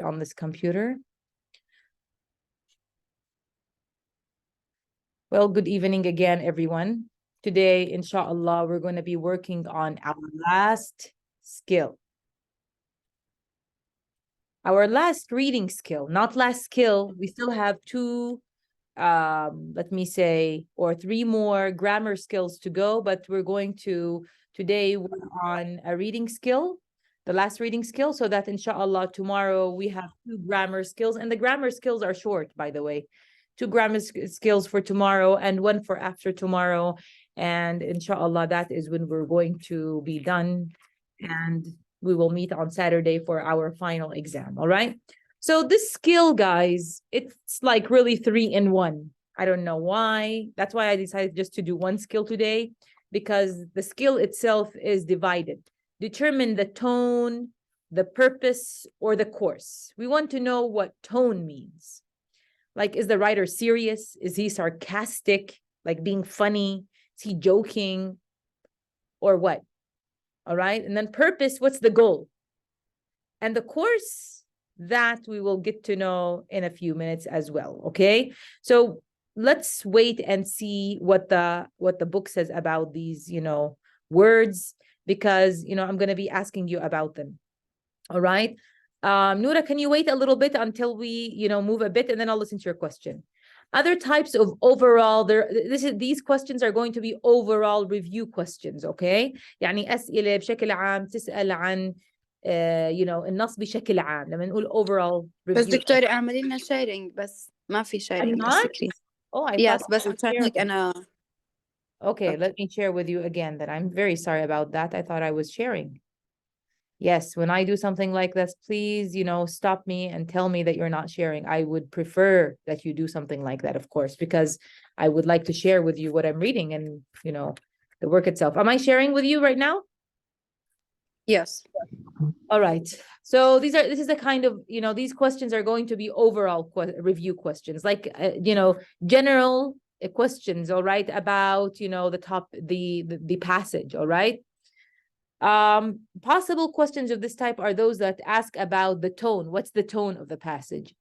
on this computer. Well, good evening again, everyone. Today, inshallah, we're going to be working on our last skill. Our last reading skill, not last skill. We still have two, let me say, or three more grammar skills to go, but we're going to today work on a reading skill, the last reading skill, so that inshallah tomorrow we have two grammar skills. And the grammar skills are short, by the way. Two grammar skills for tomorrow and one for after tomorrow. And inshallah, that is when we're going to be done. And we will meet on Saturday for our final exam. All right. So this skill, guys, it's like really 3-in-1. I don't know why. That's why I decided just to do one skill today, because the skill itself is divided. Determine the tone, the purpose, or the course. We want to know what tone means. Like, is the writer serious? Is he sarcastic, like being funny? Is he joking? Or what? All right. And then purpose, what's the goal? And the course, that we will get to know in a few minutes as well. Okay. So let's wait and see what the book says about these, words, because, I'm going to be asking you about them. All right. Noura, can you wait a little bit until we, move a bit, and then I'll listen to your question. Other types of overall, these questions are going to be overall review questions, okay? يعني أسئلة بشكل عام تسأل عن النص بشكل عام. لما نقول overall review. بس دكتورة اعملي لنا sharing، بس ما في sharing basically. Oh, I yes, thought بس عشان هيك أنا. Okay, let me share with you again. That I'm very sorry about that. I thought I was sharing. Yes, when I do something like this, please, stop me and tell me that you're not sharing. I would prefer that you do something like that, of course, because I would like to share with you what I'm reading and, the work itself. Am I sharing with you right now? Yes. All right. So this is a kind of, these questions are going to be overall review questions, like, general questions, all right, about, the passage, all right? Possible questions of this type are those that ask about the tone. What's the tone of the passage?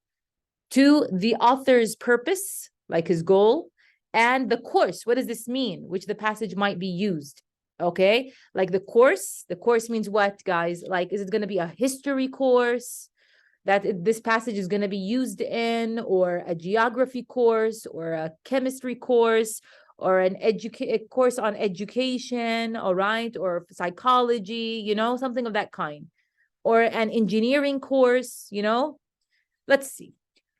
2, the author's purpose, like his goal, and the course. What does this mean? Which the passage might be used. Okay, like the course means what, guys? Like, is it going to be a history course that this passage is going to be used in, or a geography course, or a chemistry course, or an course on education, all right, or psychology, something of that kind, or an engineering course, Let's see.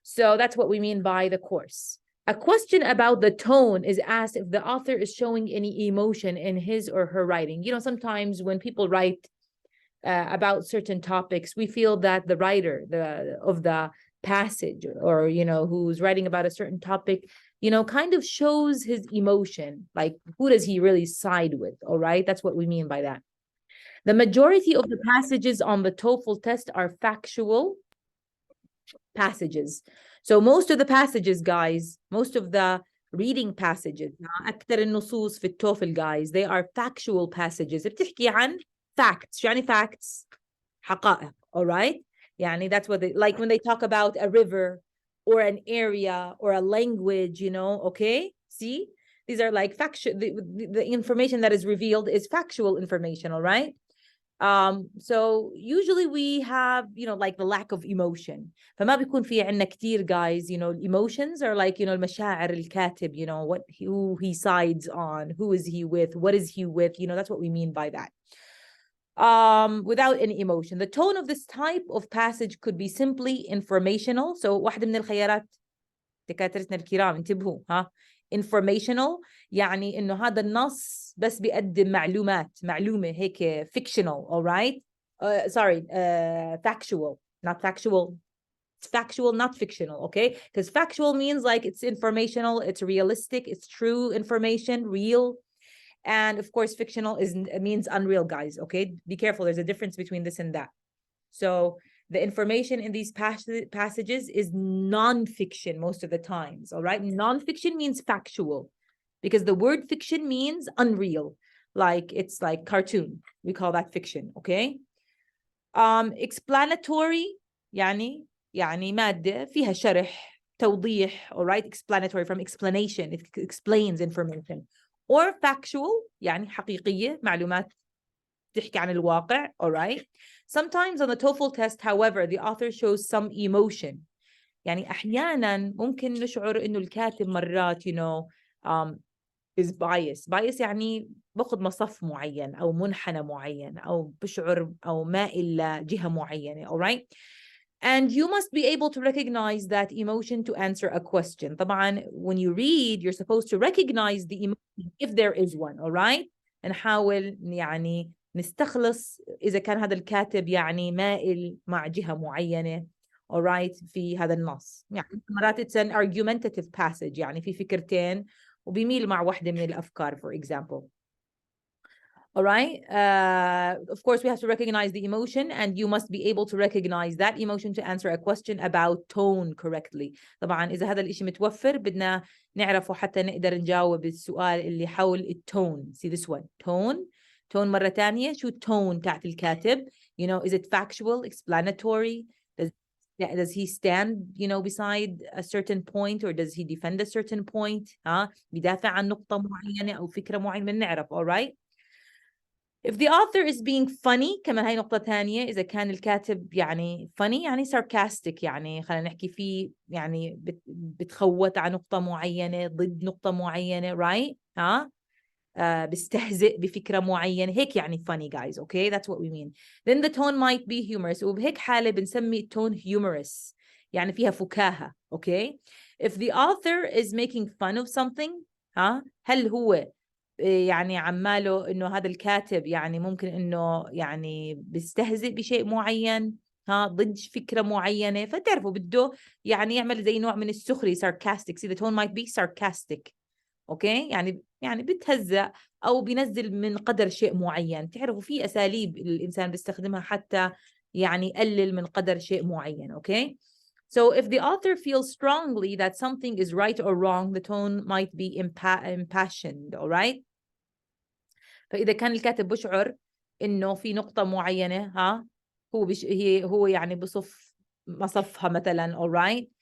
So that's what we mean by the course. A question about the tone is asked if the author is showing any emotion in his or her writing. Sometimes when people write about certain topics, we feel that the writer of the passage, or, who's writing about a certain topic, kind of shows his emotion, like who does he really side with, all right? That's what we mean by that. The majority of the passages on the TOEFL test are factual passages. So most of the passages, guys, most of the reading passages, أكثر النصوص في التوفل, guys, they are factual passages. بتحكي عن facts. شو يعني facts؟ حقائق, all right? يعني that's what they, like when they talk about a river or an area or a language, okay? See? These are like factual, the information that is revealed is factual information, all right? So usually we have, like the lack of emotion. فما بيكون في عنا كتير, guys, emotions are like, المشاعر الكاتب, who he sides on, who is he with, what is he with, that's what we mean by that. Without any emotion. The tone of this type of passage could be simply informational. So واحدة من الخيارات دكاترتنا الكرام انتبهوا, informational, يعني إنه هذا النص بس بيقدم معلومة هيك fictional, all right? Factual, not factual. It's factual, not fictional, okay? Because factual means like it's informational, it's realistic, it's true information, real. And of course, fictional means unreal, guys, okay? Be careful, there's a difference between this and that. So the information in these passages is non-fiction most of the times, all right? Non-fiction means factual, because the word fiction means unreal, like it's like cartoon. We call that fiction, okay? Explanatory, يعني يعني مادة فيها شرح توضيح alright explanatory from explanation it explains information or factual يعني حقيقية معلومات تحكي عن الواقع alright sometimes on the TOEFL test however the author shows some emotion يعني أحياناً ممكن نشعر إنه الكاتب مرات you know is bias يعني باخذ مصف معين أو منحنى معين أو بشعر أو مائل لجهة معينة alright and you must be able to recognize that emotion to answer a question طبعاً when you read you're supposed to recognize the emotion if there is one alright نحاول يعني نستخلص إذا كان هذا الكاتب يعني مائل مع جهة معينة alright في هذا النص يعني مرات it's an argumentative passage يعني في فكرتين وبيميل مع واحدة من الأفكار for example alright of course we have to recognize the emotion and you must be able to recognize that emotion to answer a question about tone correctly طبعا إذا هذا الإشي متوفر بدنا نعرفه حتى نقدر نجاوب السؤال اللي حول التون see this one tone مرة تانية شو التون تاعت الكاتب you know is it factual explanatory does he stand you know beside a certain point or does he defend a certain point بيدافع عن نقطة معينة أو فكرة معينة نعرف alright if the author is being funny كمان هاي نقطة ثانية إذا كان الكاتب يعني funny يعني sarcastic يعني خلينا نحكي فيه يعني بتخوت عن نقطة معينة ضد نقطة معينة right بيستهزئ بفكرة معينة هيك يعني funny guys okay that's what we mean then the tone might be humorous وبهيك حالة بنسمي التون humorous يعني فيها فكاهة okay if the author is making fun of something هل هو يعني عماله إنه هذا الكاتب يعني ممكن إنه يعني بيستهزئ بشيء معين ضد فكرة معينة فتعرفوا بده يعني يعمل زي نوع من السخري sarcastic see the tone might be sarcastic اوكي يعني بتهزأ او بينزل من قدر شيء معين تعرفوا في اساليب الانسان بيستخدمها حتى يعني يقلل من قدر شيء معين اوكي so if the author feels strongly that something is right or wrong the tone might be impassioned alright فاذا كان الكاتب بشعر انه في نقطة معينة هو يعني بصف مصفها مثلا alright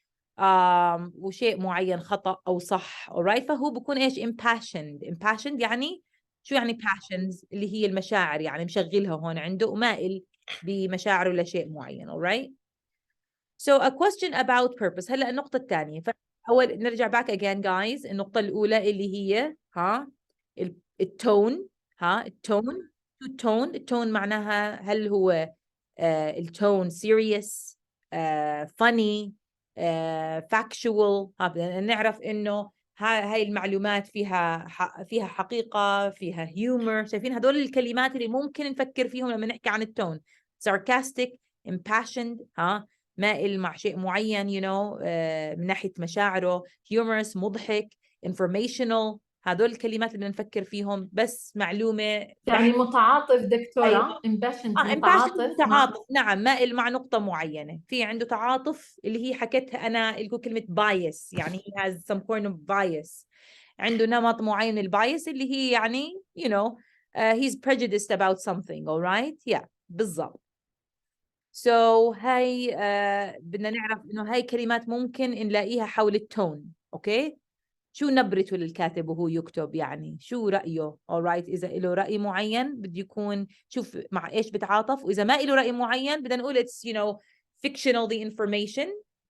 وشيء معين خطأ أو صح alright فهو بكون إيش impassioned يعني شو يعني passions اللي هي المشاعر يعني مشغلها هون عنده ومائل بمشاعره لشيء معين alright so a question about purpose هلأ النقطة الثانية فأول نرجع back again guys النقطة الأولى اللي هي التون التون معناها هل هو التون serious funny factual نعرف إنه هاي المعلومات فيها حقيقة فيها humor شايفين هدول الكلمات اللي ممكن نفكر فيهم لما نحكي عن التون sarcastic impassioned مائل مع شيء معين you know من ناحية مشاعره humorous مضحك informational هدول الكلمات اللي نفكر فيهم بس معلومة يعني متعاطف دكتورة أيوة. impassioned متعاطف نعم مائل مع نقطة معينة في عنده تعاطف اللي هي حكيتها أنا اللي هو كلمة bias يعني he has some kind of bias عنده نمط معين من البايس اللي هي يعني you know he's prejudiced about something alright yeah بالضبط so هاي بدنا نعرف إنه هاي كلمات ممكن نلاقيها حول التون أوكي شو نبرته للكاتب وهو يكتب يعني شو رأيه alright إذا له رأي معين بده يكون شوف مع إيش بتعاطف وإذا ما له رأي معين بدنا نقول it's you know fictional the information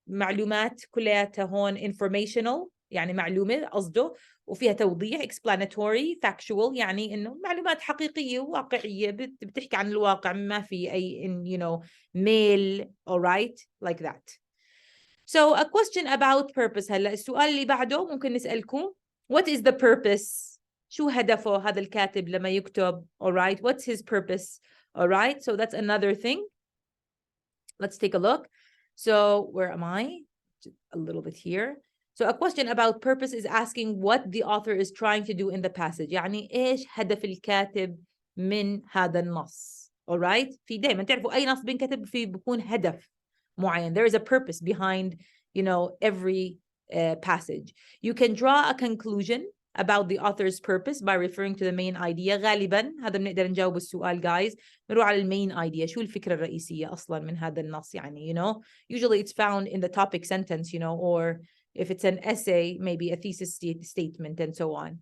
معلومات كلياتها هون informational يعني معلومة قصده وفيها توضيح explanatory factual يعني إنه معلومات حقيقية وواقعية بتحكي عن الواقع ما في أي you know mail alright like that So a question about purpose هلا السؤال اللي بعده ممكن نسألكم What is the purpose؟ شو هدفه هذا الكاتب لما يكتب alright what's his purpose alright so that's another thing let's take a look so where am I a little bit here so a question about purpose is asking what the author is trying to do in the passage يعني إيش هدف الكاتب من هذا النص alright في دائما تعرفوا أي نص بينكتب فيه بيكون هدف معين there is a purpose behind you know every passage you can draw a conclusion about the author's purpose by referring to the main idea. غالبا هذا بنقدر نجاوب السؤال guys. نروح على المين idea. شو الفكرة الرئيسية أصلا من هذا النص يعني, you know, usually it's found in the topic sentence, you know, or if it's an essay, maybe a thesis statement and so on.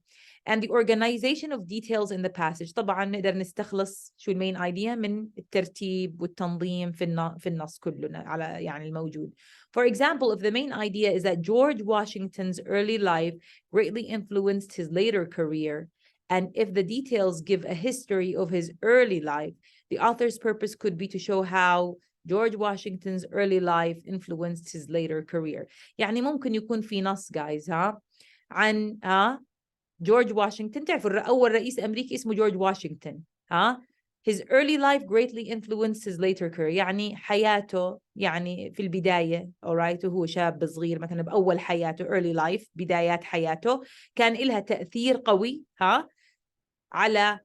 And the organization of details in the passage. طبعا نقدر نستخلص شو المين idea من الترتيب والتنظيم في النص كله على يعني الموجود. For example, if the main idea is that George Washington's early life greatly influenced his later career, and if the details give a history of his early life, the author's purpose could be to show how George Washington's early life influenced his later career. يعني ممكن يكون في نص guys عن جورج واشنطن. تعرفوا أول رئيس أمريكي اسمه جورج واشنطن. His early life greatly influenced his later career. يعني حياته يعني في البداية alright وهو شاب صغير مثلا بأول حياته early life بدايات حياته كان لها تأثير قوي على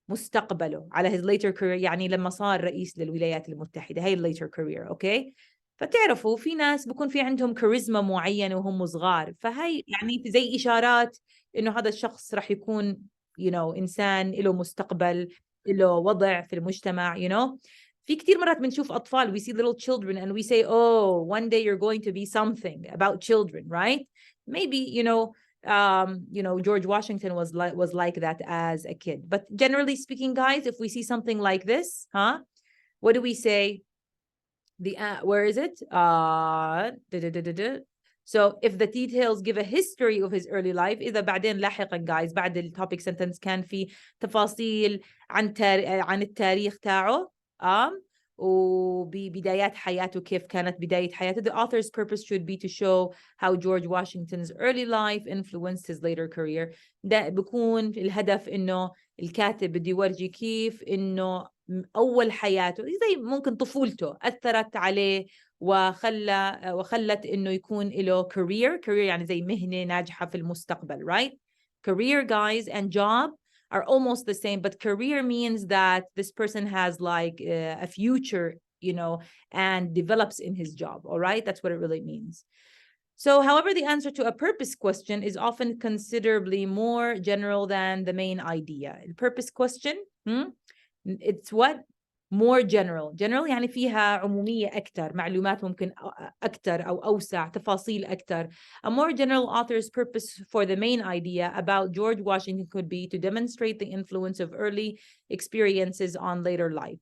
مستقبله على his later career. يعني لما صار رئيس للولايات المتحدة هاي later career. أوكي فتعرفوا في ناس بكون في عندهم كاريزما معينة وهم صغار, فهي يعني زي إشارات إنه هذا الشخص رح يكون you know إنسان له مستقبل له وضع في المجتمع. you know في كتير مرات بنشوف أطفال, we see little children and we say oh one day you're going to be something about children, right? Maybe you know George Washington was like that as a kid, but generally speaking guys, if we see something like this what do we say? Where is it? So if the details give a history of his early life, إذا بعدين لاحقا guys بعد التوبيك sentence كان في تفاصيل عن التاريخ تاعه وبدايات حياته كيف كانت بداية حياته. The author's purpose should be to show how George Washington's early life influenced his later career. ده بكون الهدف إنه الكاتب بده يورجي كيف إنه أول حياته زي ممكن طفولته أثرت عليه وخلت إنه يكون له career يعني زي مهنة ناجحة في المستقبل, right? Career guys and job are almost the same, but career means that this person has like a future, you know, and develops in his job, all right? That's what it really means. So, however, the answer to a purpose question is often considerably more general than the main idea. The purpose question, it's what? More general. General يعني فيها عمومية أكثر, معلومات ممكن أكثر أو أوسع, تفاصيل أكثر. A more general author's purpose for the main idea about George Washington could be to demonstrate the influence of early experiences on later life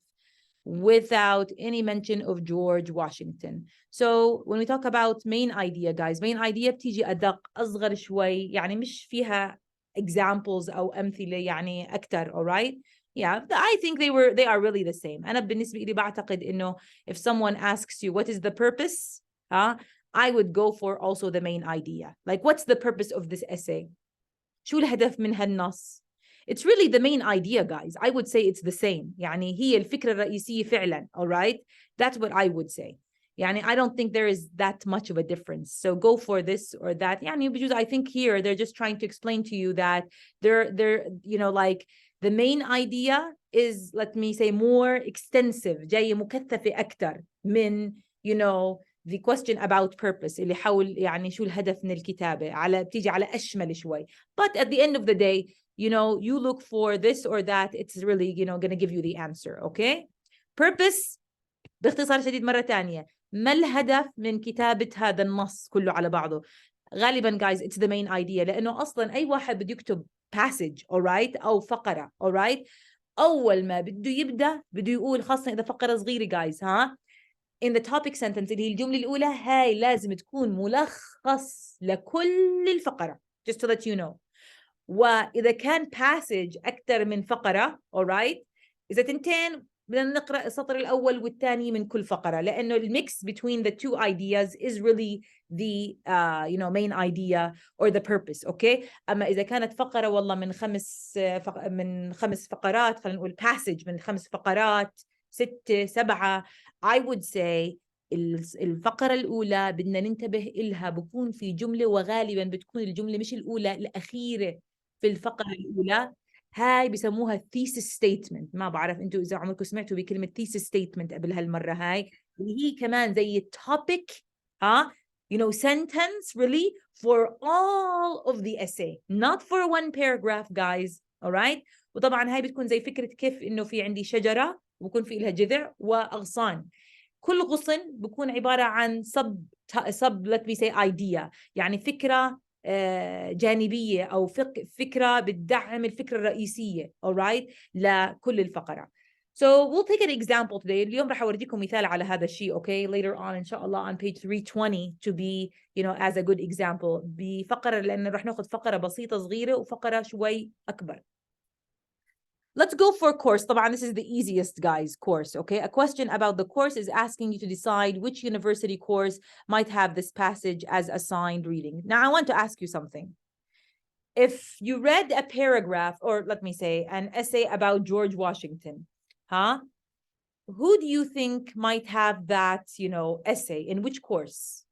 without any mention of George Washington. So when we talk about main idea guys, main idea بتيجي أدق أصغر شوي, يعني مش فيها examples أو أمثلة يعني أكثر, all right? Yeah, I think they are really the same. أنا بالنسبة لي بعتقد إنه if someone asks you what is the purpose, I would go for also the main idea. Like what's the purpose of this essay? شو الهدف من هالنص? It's really the main idea guys. I would say it's the same. يعني هي الفكرة الرئيسية فعلا, all right? That's what I would say. يعني I don't think there is that much of a difference. So go for this or that. يعني because I think here they're just trying to explain to you that they're you know like the main idea is, let me say, more extensive, جاية مكثفة أكثر من, you know, the question about purpose اللي حول يعني شو الهدف من الكتابة بتيجي على أشمل شوي. But at the end of the day, you know, you look for this or that, it's really, you know, going to give you the answer, okay? Purpose باختصار شديد مرة تانية, ما الهدف من كتابة هذا النص كله على بعضه؟ غالبا guys it's the main idea, لأنه أصلا أي واحد بده يكتب passage, all right, أو فقرة, all right, أول ما بده يبدأ بده يقول, خاصة إذا فقرة صغيرة guys in the topic sentence اللي هي الجملة الأولى, هاي لازم تكون ملخص لكل الفقرة, just to let you know. وإذا كان passage أكثر من فقرة, all right, إذا تنتين بدنا نقرأ السطر الأول والثاني من كل فقرة, لأنه المix between the two ideas is really the you know main idea or the purpose, okay? أما إذا كانت فقرة والله من خمس فقرات, خلينا نقول passage من 5 فقرات 6 7, I would say الفقرة الأولى بدنا ننتبه إلها, بكون في جملة, وغالبا بتكون الجملة مش الأولى, الأخيرة في الفقرة الأولى. هاي بسموها thesis statement. ما بعرف انتوا إذا عمركم سمعتوا بكلمة thesis statement قبل هالمرة, هاي اللي هي كمان زي topic sentence really for all of the essay, not for one paragraph, guys. All right. وطبعا هاي بتكون زي فكرة كيف إنه في عندي شجرة وبكون في لها جذع وأغصان. كل غصن بكون عبارة عن sub let me say idea، يعني فكرة جانبية أو فكرة بتدعم الفكرة الرئيسية alright لكل الفقرة. So we'll take an example today. اليوم راح أوريكم مثال على هذا الشيء okay later on إن شاء الله on page 320 to be as a good example بفقرة، لأن راح ناخذ فقرة بسيطة صغيرة وفقرة شوي أكبر. Let's go for course. طبعا this is the easiest, guys, course, okay? A question about the course is asking you to decide which university course might have this passage as assigned reading. Now, I want to ask you something. If you read a paragraph, or let me say, an essay about George Washington, who do you think might have that, essay in which course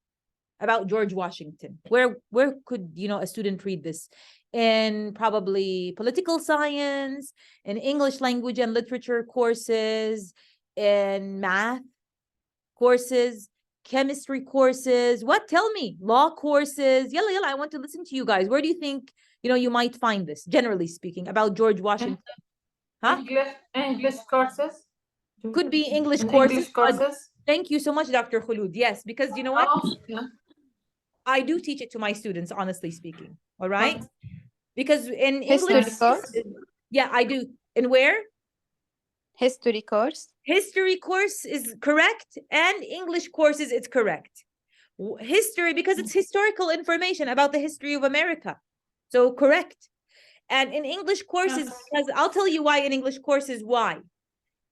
about George Washington? Where could, a student read this? In probably political science, in English language and literature courses, in math courses, chemistry courses. What? Tell me. Law courses. Yalla, I want to listen to you guys. Where do you think, you might find this, generally speaking, about George Washington? English courses. Could be English courses. English courses. Thank you so much, Dr. Khulud. Yes, because you know what? Yeah. I do teach it to my students, honestly speaking. All right. Because in History English, course? yeah, I do. And where? History course. History course is correct, and English courses, it's correct. History, because it's historical information about the history of America. So correct. And in English courses, because I'll tell you why in English courses, why.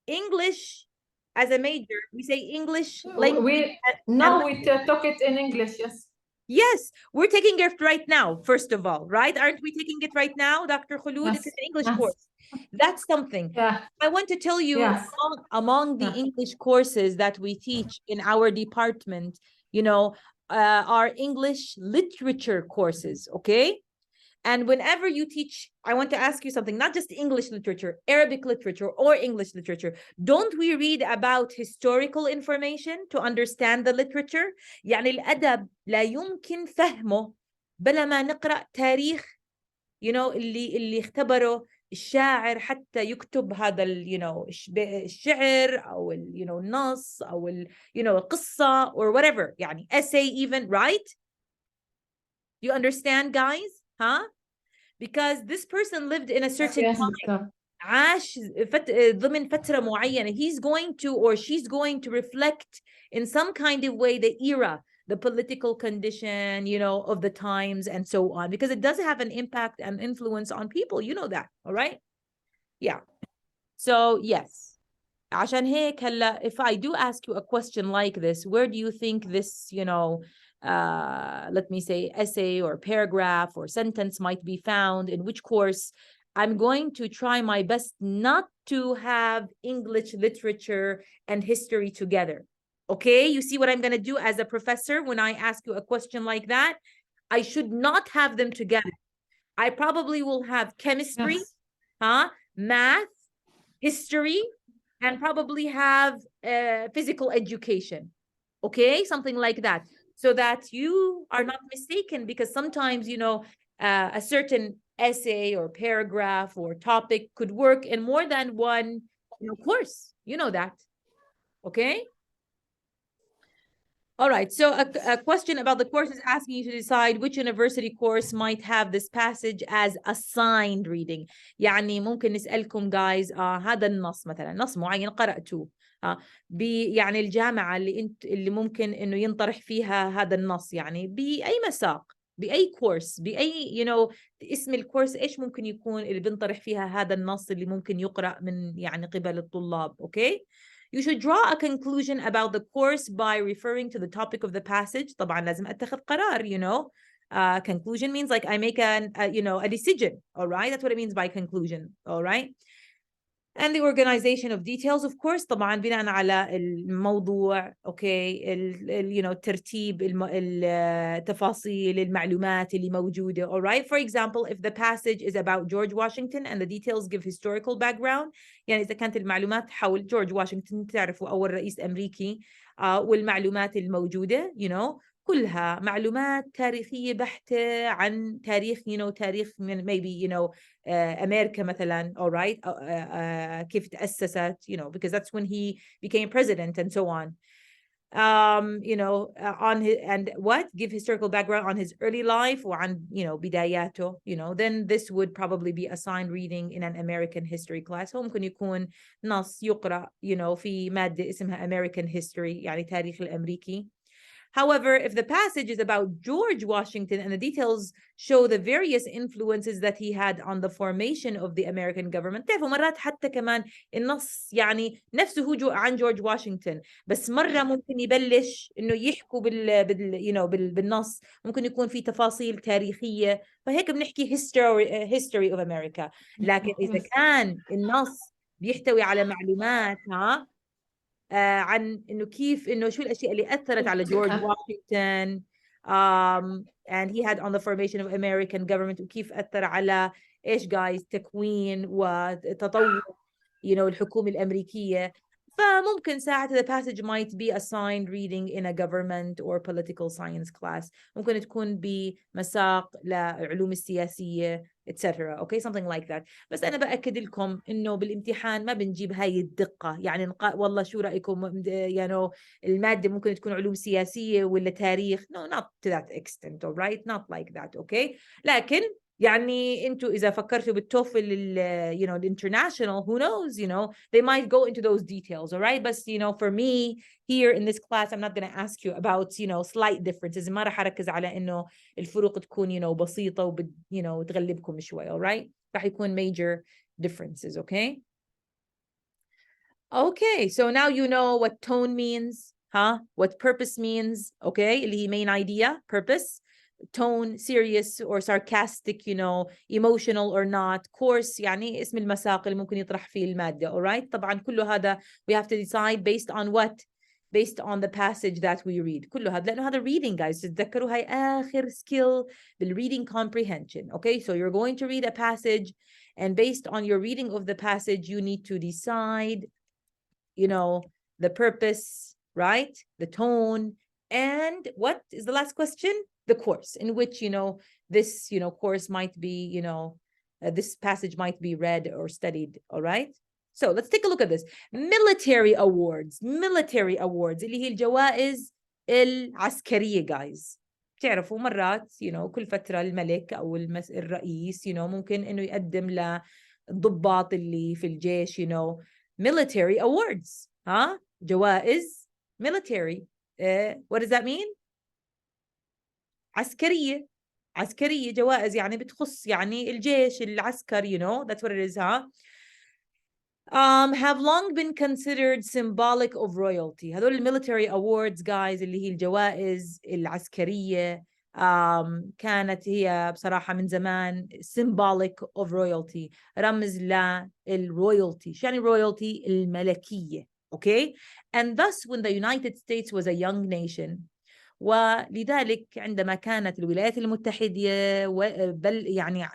English as a major, we say English language. We talk it in English, yes. Yes, we're taking it right now, first of all, right? Aren't we taking it right now, Dr. Khulud? Yes. It's an English course. That's something. Yeah. I want to tell you, among the English courses that we teach in our department, are English literature courses, okay? And whenever you teach, I want to ask you something, not just English literature, Arabic literature or English literature. Don't we read about historical information to understand the literature? يعني الأدب لا يمكن فهمه بلا ما نقرأ تاريخ اللي اختبره الشاعر حتى يكتب هذا الشعر أو النص أو القصة or whatever، يعني essay even, right? You understand, guys? Because this person lived in a certain time. عاش ضمن فترة معينة. He's going to, or she's going to reflect in some kind of way the era, the political condition, of the times and so on, because it does have an impact and influence on people. You know that, all right? Yeah. So yes. عشان هيك هلا, if I do ask you a question like this, where do you think this, let me say, essay or paragraph or sentence might be found, in which course? I'm going to try my best not to have English literature and history together. Okay, you see what I'm going to do as a professor when I ask you a question like that? I should not have them together. I probably will have chemistry, math, history, and probably have physical education. Okay, something like that, so that you are not mistaken, because sometimes, a certain essay or paragraph or topic could work in more than one course. You know that. Okay. All right. So a question about the course is asking you to decide which university course might have this passage as assigned reading. يعني ممكن نسألكم guys هذا النص مثلا، نص معين قرأتوه يعني الجامعة اللي ممكن إنه ينطرح فيها هذا النص، يعني بأي مساق، بأي كورس، بأي اسم الكورس إيش ممكن يكون اللي بنطرح فيها هذا النص اللي ممكن يقرأ من قبل الطلاب. Okay. You should draw a conclusion about the course by referring to the topic of the passage. طبعا لازم أتخذ قرار, conclusion means like I make a decision. All right. That's what it means by conclusion. All right. And the organization of details, of course, طبعا بناء على الموضوع, okay, ترتيب التفاصيل المعلومات اللي موجودة. All right. For example, if the passage is about George Washington and the details give historical background, يعني إذا كانت المعلومات حول جورج واشنطن، تعرفوا أول رئيس أمريكي والمعلومات الموجودة كلها معلومات تاريخية بحتة عن تاريخ تاريخ من maybe أمريكا مثلا, all right, كيف تأسست, because that's when he became president and so on. On his, and what give historical background on his early life وعن بداياته, then this would probably be assigned reading in an American history class. هو ممكن يكون نص يقرأ في مادة اسمها American history, يعني تاريخ الأمريكي. However, if the passage is about George Washington and the details show the various influences that he had on the formation of the American government, تعرفوا مرات حتى كمان النص يعني نفسه هو عن جورج واشنطن, بس مرة ممكن يبلش إنه يحكوا بالنص ممكن يكون في تفاصيل تاريخية, فهيك بنحكي history of America. لكن إذا كان النص بيحتوي على معلومات عن إنه كيف إنه شو الأشياء اللي أثرت على جورج واشنطن and he had on the formation of American government, وكيف أثر على إيش guys تكوين وتطور الحكومة الأمريكية, فممكن ساعة the passage might be assigned reading in a government or political science class, ممكن تكون بمساق للعلوم السياسية etc. okay, something like that. بس أنا بأكد لكم إنه بالامتحان ما بنجيب هاي الدقة, يعني والله شو رأيكم المادة ممكن تكون علوم سياسية ولا تاريخ, no, not to that extent, all right, not like that, okay. لكن يعني انتوا إذا فكرتوا بالتوفل الانترناشونال, who knows, they might go into those details, all right. But for me here in this class, I'm not going to ask you about slight differences. ما راح أركز على إنه الفروق تكون بسيطة تغلبكم شوي, all right. راح يكون major differences, okay. Okay, so now you know what tone means, what purpose means, okay, اللي هي main idea, purpose. Tone, serious or sarcastic, emotional or not. Course يعني اسم المساق اللي ممكن يطرح فيه المادة, all right. طبعا كله هذا we have to decide based on what? Based on the passage that we read. كله هذا لأنه هذا reading guys, تتذكروا هاي آخر skill بالreading comprehension, okay. So you're going to read a passage and based on your reading of the passage you need to decide the purpose, right, the tone, and what is the last question? The course in which this course might be this passage might be read or studied, all right. So let's take a look at this. Military awards اللي هي الجوائز العسكرية guys. تعرفوا مرات كل فترة الملك أو الرئيس ممكن إنه يقدم للضباط اللي في الجيش military awards, جوائز military. What does that mean? عسكرية جوائز يعني بتخص يعني الجيش العسكر, that's what it is, have long been considered symbolic of royalty. هذول military awards guys اللي هي الجوائز العسكرية كانت هي بصراحة من زمان symbolic of royalty, رمز للرويالتي. شو يعني royalty؟ الملكية, okay. And thus when the United States was a young nation, ولذلك عندما كانت الولايات المتحدة بل يعني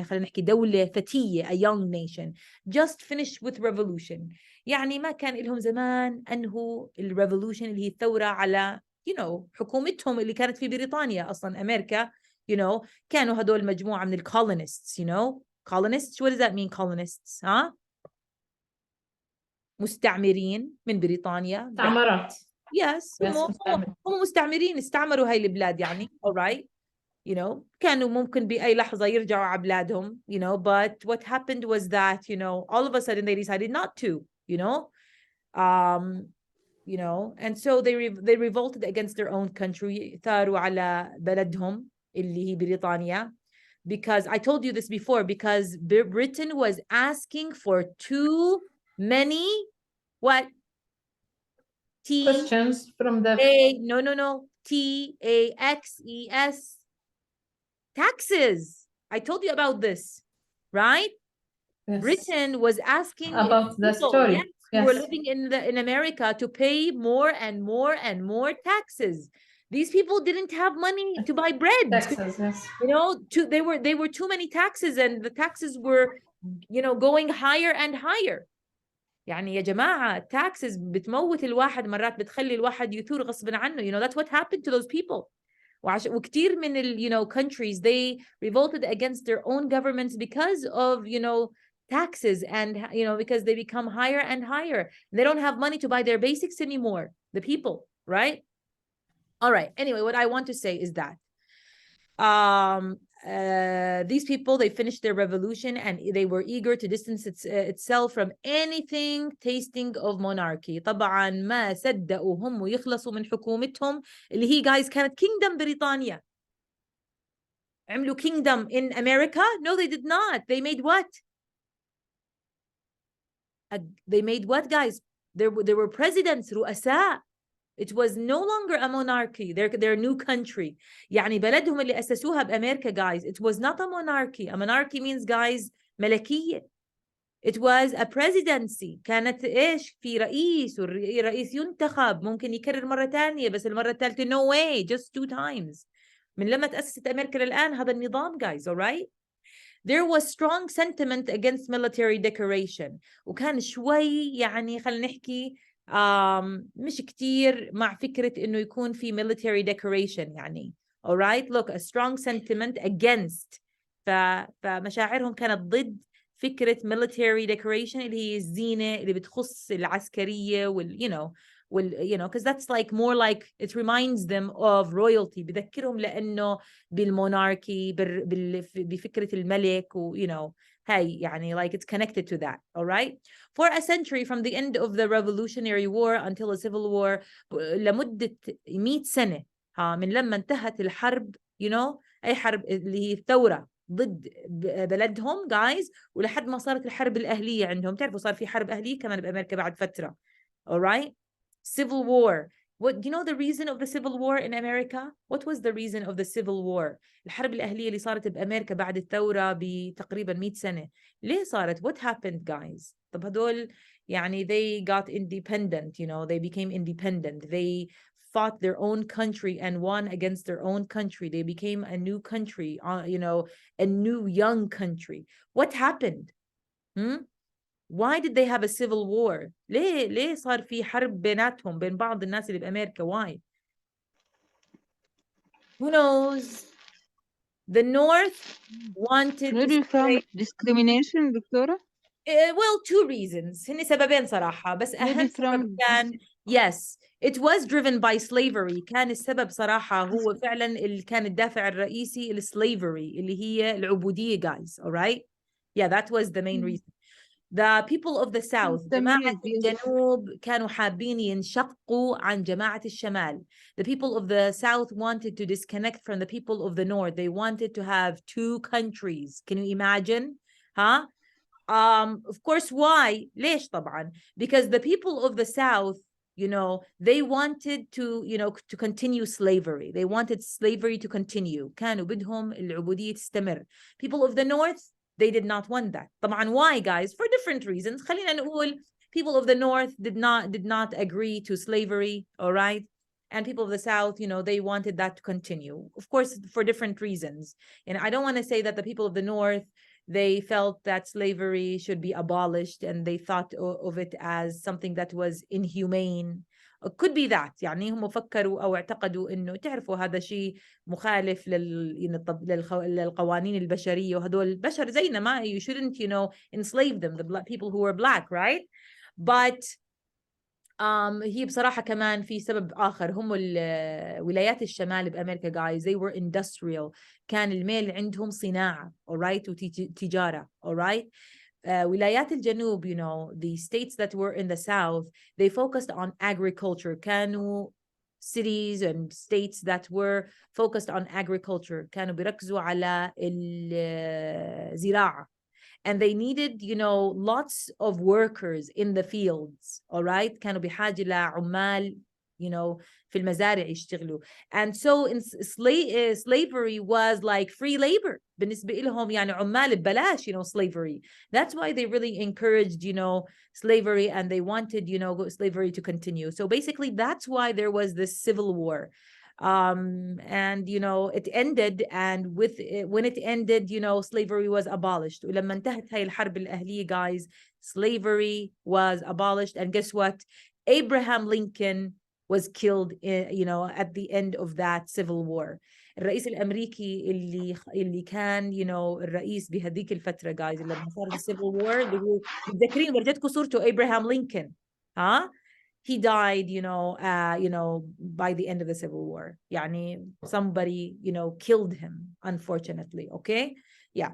خلينا نحكي دولة فتية, a young nation, just finished with revolution, يعني ما كان لهم زمان أنهوا الريفولوشن اللي هي الثورة على حكومتهم اللي كانت في بريطانيا. أصلا أمريكا كانوا هدول مجموعة من colonists, colonists, what does that mean colonists? مستعمرين من بريطانيا. استعمرت. Yes, هم مستعمرين استعمروا هاي البلاد يعني, all right, كانوا ممكن بأي لحظة يرجعوا على بلادهم, but what happened was that, all of a sudden they decided not to, and so they revolted against their own country, ثاروا على بلدهم اللي هي بريطانيا, because I told you this before, because Britain was asking for too many, what? Questions from the taxes. Taxes. I told you about this, right? Yes. Britain was asking about the people, story. yes, who were living in America to pay more and more and more taxes. These people didn't have money to buy bread. Taxes, yes. They were too many taxes, and the taxes were going higher and higher. يعني يا جماعة taxes بتموت الواحد، مرات بتخلي الواحد يثور غصب عنه. You know, that's what happened to those people. وكتير من you know, countries, they revolted against their own governments because of, you know, taxes, and, you know, because they become higher and higher. They don't have money to buy their basics anymore, the people, right? All right. Anyway, what I want to say is that these people, they finished their revolution and they were eager to distance itself from anything tasting of monarchy. طبعا ما صدقوا هم يخلصوا من حكومتهم اللي هي guys كانت kingdom بريطانيا. عملوا kingdom in America? No, they did not. They made what? They made what, guys? There were presidents, رؤساء. It was no longer a monarchy. Their new country. يعني بلدهم اللي أسسوها بأمريكا, guys. It was not a monarchy. A monarchy means, guys, ملكية. It was a presidency. كانت إيش؟ في رئيس، والرئيس ينتخب، ممكن يكرر مرة تانية، بس المرة الثالثة no way, just 2 times. من لما تأسست أمريكا للآن هذا النظام, guys, all right? There was strong sentiment against military decoration. وكان شوي يعني خلينا نحكي مش كتير مع فكرة إنه يكون في military decoration يعني. all right, look, a strong sentiment against. فمشاعرهم كانت ضد فكرة military decoration اللي هي الزينة اللي بتخص العسكرية you know, you know, because that's like more like it reminds them of royalty. بذكرهم لأنه بالموناركي بفكرة الملك you know, هاي يعني like it's connected to that. all right, for a century from the end of the Revolutionary War until the Civil War, لمدة 100 سنة من لما انتهت الحرب, you know, أي حرب اللي هي الثورة ضد بلدهم, guys, ولحد ما صارت الحرب الأهلية عندهم. تعرفوا صار في حرب أهلية كمان بأمريكا بعد فترة. all right, Civil War. What do you know the reason of the Civil War in America? What was the reason of the Civil War? الحرب الأهلية اللي صارت بأمريكا بعد الثورة بتقريبا 100 سنة. ليه صارت؟ What happened, guys? طب هدول يعني they got independent, you know, they became independent. They fought their own country and won against their own country. They became a new country, you know, a new young country. What happened? Why did they have a civil war? ليه صار في حرب بيناتهم بين بعض الناس اللي بأمريكا? Why? Who knows? The North wanted Maybe from discrimination, دكتورة. well, 2 reasons. هن سببين صراحة, بس أهم سبب كان yes, it was driven by slavery. كان السبب صراحة هو فعلا اللي كان الدافع الرئيسي slavery اللي هي العبودية, guys. all right, yeah, that was the main reason. The people of the South, جماعة الجنوب كانوا حابين ينشقوا عن جماعة الشمال. The people of the South wanted to disconnect from the people of the North. They wanted to have 2 countries. Can you imagine? Huh? Of course, why? ليش طبعا? Because the people of the South, you know, they wanted to, you know, to continue slavery. They wanted slavery to continue. كانوا بدهم العبودية تستمر. People of the North, they did not want that. طبعا why, guys? For different reasons. خلينا نقول people of the North did not agree to slavery, all right? And people of the South, you know, they wanted that to continue. Of course, for different reasons. And I don't want to say that the people of the North, they felt that slavery should be abolished and they thought of it as something that was inhumane. It could be that يعني هم فكروا أو اعتقدوا إنه تعرفوا هذا شيء مخالف للقوانين البشرية, وهدول البشر زينا, ما you shouldn't, you know, enslave them, the people who were black, right? But هي بصراحة كمان في سبب آخر. هم ولايات الشمال بأمريكا, guys, they were industrial. كان الميل عندهم صناعة, all right, وتجارة, all right. ولايات الجنوب, you know, the states that were in the South, they focused on agriculture. كانوا cities and states that were focused on agriculture. كانوا بيركزوا على الزراعة. And they needed, you know, lots of workers in the fields, all right? كانوا بحاجة لعمال, you know, في المزارع يشتغلوا. And so in slavery was like free labor. بالنسبة لهم يعني عمال ببلاش, you know, slavery. That's why they really encouraged, you know, slavery, and they wanted, you know, slavery to continue. So basically that's why there was this civil war. And you know it ended, and with when it ended, you know, slavery was abolished. ولما انتهت هاي الحرب الأهلية guys, slavery was abolished. And guess what? Abraham Lincoln was killed you know at the end of that civil war. الرئيس الأمريكي اللي كان you know الرئيس بهذيك الفترة guys لما صار الcivil war، اللي هو متذكرين ورجتكم صورته Abraham Lincoln، ها؟ he died you know by the end of the civil war. يعني somebody you know killed him unfortunately. Okay, yeah.